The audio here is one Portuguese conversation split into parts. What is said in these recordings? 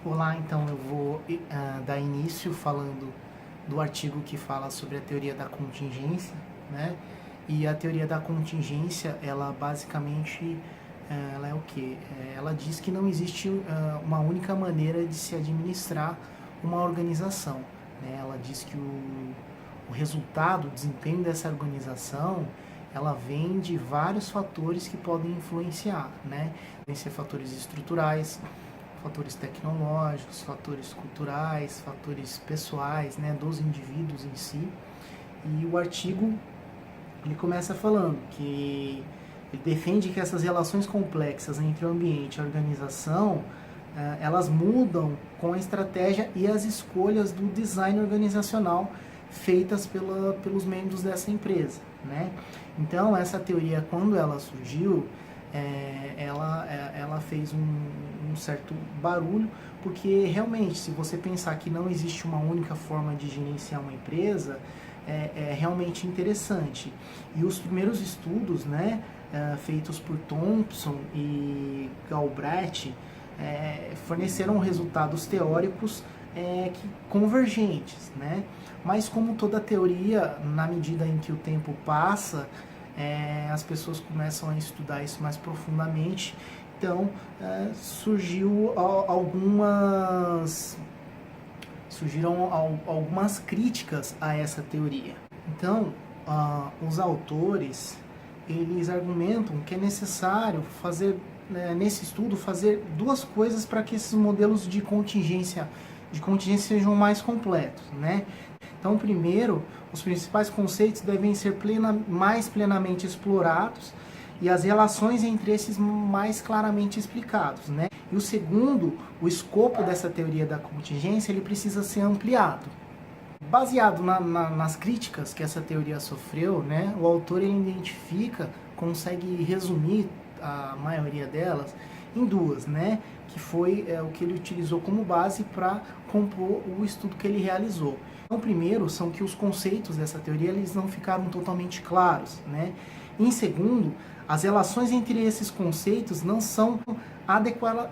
Olá, então eu vou dar início falando do artigo que fala sobre a teoria da contingência, né? E a teoria da contingência, ela basicamente, ela é o quê? Ela diz que não existe uma única maneira de se administrar uma organização, né? Ela diz que o resultado, o desempenho dessa organização, ela vem de vários fatores que podem influenciar, né? Podem ser fatores estruturais, fatores tecnológicos, fatores culturais, fatores pessoais, né, dos indivíduos em si. E o artigo ele começa falando que ele defende que essas relações complexas entre o ambiente e a organização elas mudam com a estratégia e as escolhas do design organizacional feitas pelos membros dessa empresa, né? Então essa teoria, quando ela surgiu, ela fez um certo barulho, porque realmente, se você pensar que não existe uma única forma de gerenciar uma empresa, é realmente interessante. E os primeiros estudos, né, feitos por Thompson e Galbraith, forneceram resultados teóricos convergentes, né? Mas como toda teoria, na medida em que o tempo passa, as pessoas começam a estudar isso mais profundamente. Então surgiram algumas críticas a essa teoria. Então os autores eles argumentam que é necessário fazer nesse estudo fazer duas coisas para que esses modelos de contingência sejam mais completos, né? Então, primeiro, os principais conceitos devem ser mais plenamente explorados e as relações entre esses mais claramente explicados, né? E o segundo, o escopo dessa teoria da contingência, ele precisa ser ampliado. Baseado nas críticas que essa teoria sofreu, né, o autor ele consegue resumir a maioria delas em duas, né, que foi o que ele utilizou como base para compor o estudo que ele realizou. Então, primeiro, são que os conceitos dessa teoria eles não ficaram totalmente claros, né? Em segundo, as relações entre esses conceitos não são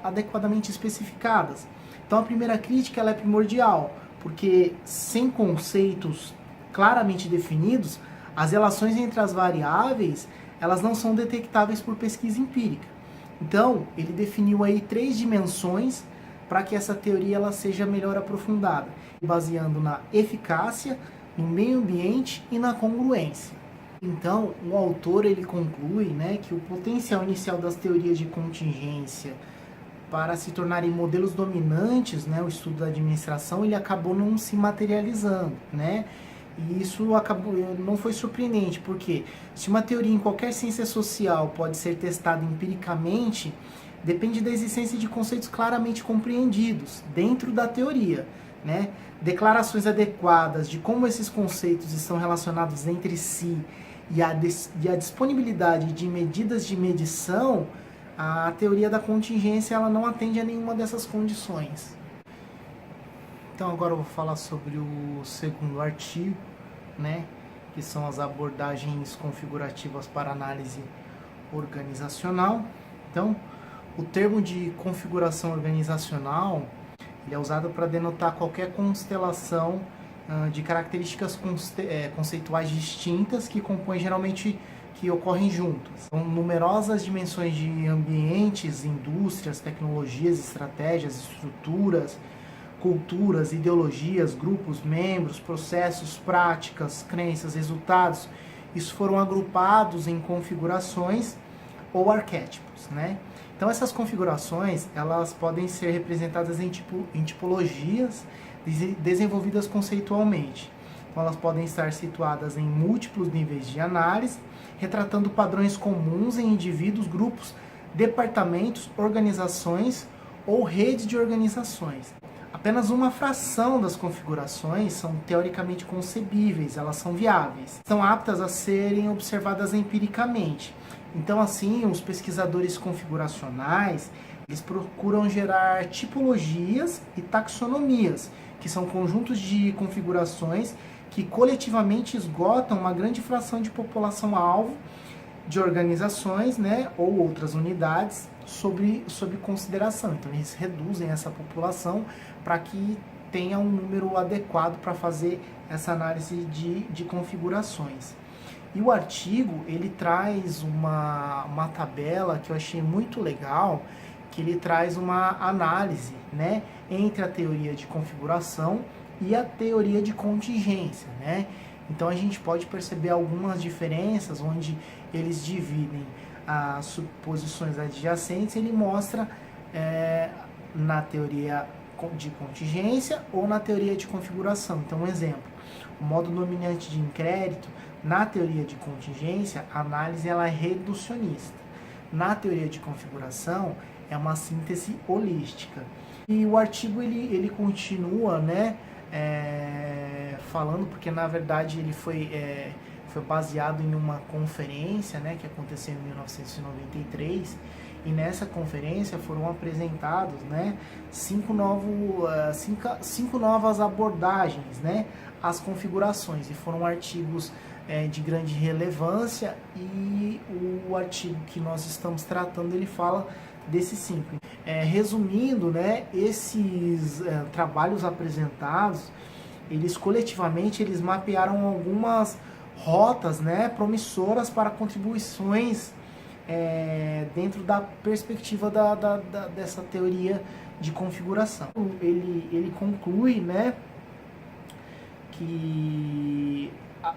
adequadamente especificadas. Então, a primeira crítica ela é primordial, porque sem conceitos claramente definidos, as relações entre as variáveis elas não são detectáveis por pesquisa empírica. Então, ele definiu aí 3 dimensões para que essa teoria ela seja melhor aprofundada, baseando na eficácia, no meio ambiente e na congruência. Então, o autor ele conclui, né, que o potencial inicial das teorias de contingência para se tornarem modelos dominantes, né, o estudo da administração, ele acabou não se materializando, né? E isso não foi surpreendente, porque se uma teoria em qualquer ciência social pode ser testada empiricamente, depende da existência de conceitos claramente compreendidos dentro da teoria, né? Declarações adequadas de como esses conceitos estão relacionados entre si e a disponibilidade de medidas de medição, a teoria da contingência ela não atende a nenhuma dessas condições. Então agora eu vou falar sobre o segundo artigo, né, que são as abordagens configurativas para análise organizacional. Então, o termo de configuração organizacional ele é usado para denotar qualquer constelação de características conceituais distintas que compõem geralmente que ocorrem juntas. São numerosas dimensões de ambientes, indústrias, tecnologias, estratégias, estruturas, culturas, ideologias, grupos, membros, processos, práticas, crenças, resultados. Isso foram agrupados em configurações ou arquétipos, né? Então essas configurações elas podem ser representadas em tipologias desenvolvidas conceitualmente. Então elas podem estar situadas em múltiplos níveis de análise, retratando padrões comuns em indivíduos, grupos, departamentos, organizações ou rede de organizações. Apenas uma fração das configurações são teoricamente concebíveis, elas são viáveis, são aptas a serem observadas empiricamente. Então, assim, os pesquisadores configuracionais, eles procuram gerar tipologias e taxonomias, que são conjuntos de configurações que coletivamente esgotam uma grande fração de população-alvo de organizações, né, ou outras unidades sob consideração. Então eles reduzem essa população para que tenha um número adequado para fazer essa análise de configurações. E o artigo, ele traz uma tabela que eu achei muito legal, que ele traz uma análise, né, entre a teoria de configuração e a teoria de contingência, né? Então a gente pode perceber algumas diferenças onde eles dividem as suposições adjacentes. Ele mostra na teoria de contingência ou na teoria de configuração. Então, um exemplo, o modo dominante de incrédito, na teoria de contingência, a análise ela é reducionista. Na teoria de configuração, é uma síntese holística. E o artigo ele continua, né, falando, porque na verdade ele foi baseado em uma conferência, né, que aconteceu em 1993, e nessa conferência foram apresentados, né, cinco novas abordagens, né, às configurações, e foram artigos de grande relevância, e o artigo que nós estamos tratando, ele fala desses 5. Resumindo, né, esses trabalhos apresentados, eles coletivamente eles mapearam algumas rotas, né, promissoras para contribuições dentro da perspectiva dessa teoria de configuração. Ele conclui, né, que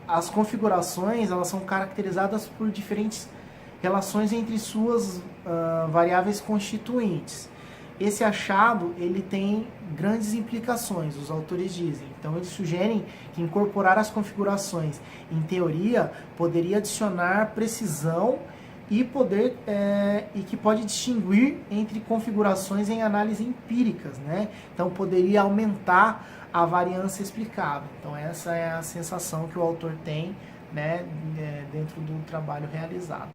as configurações elas são caracterizadas por diferentes relações entre suas variáveis constituintes. Esse achado ele tem grandes implicações, os autores dizem. Então eles sugerem que incorporar as configurações em teoria poderia adicionar precisão e poder e que pode distinguir entre configurações em análise empíricas, né? Então poderia aumentar a variância explicável. Então essa é a sensação que o autor tem, né, dentro do trabalho realizado.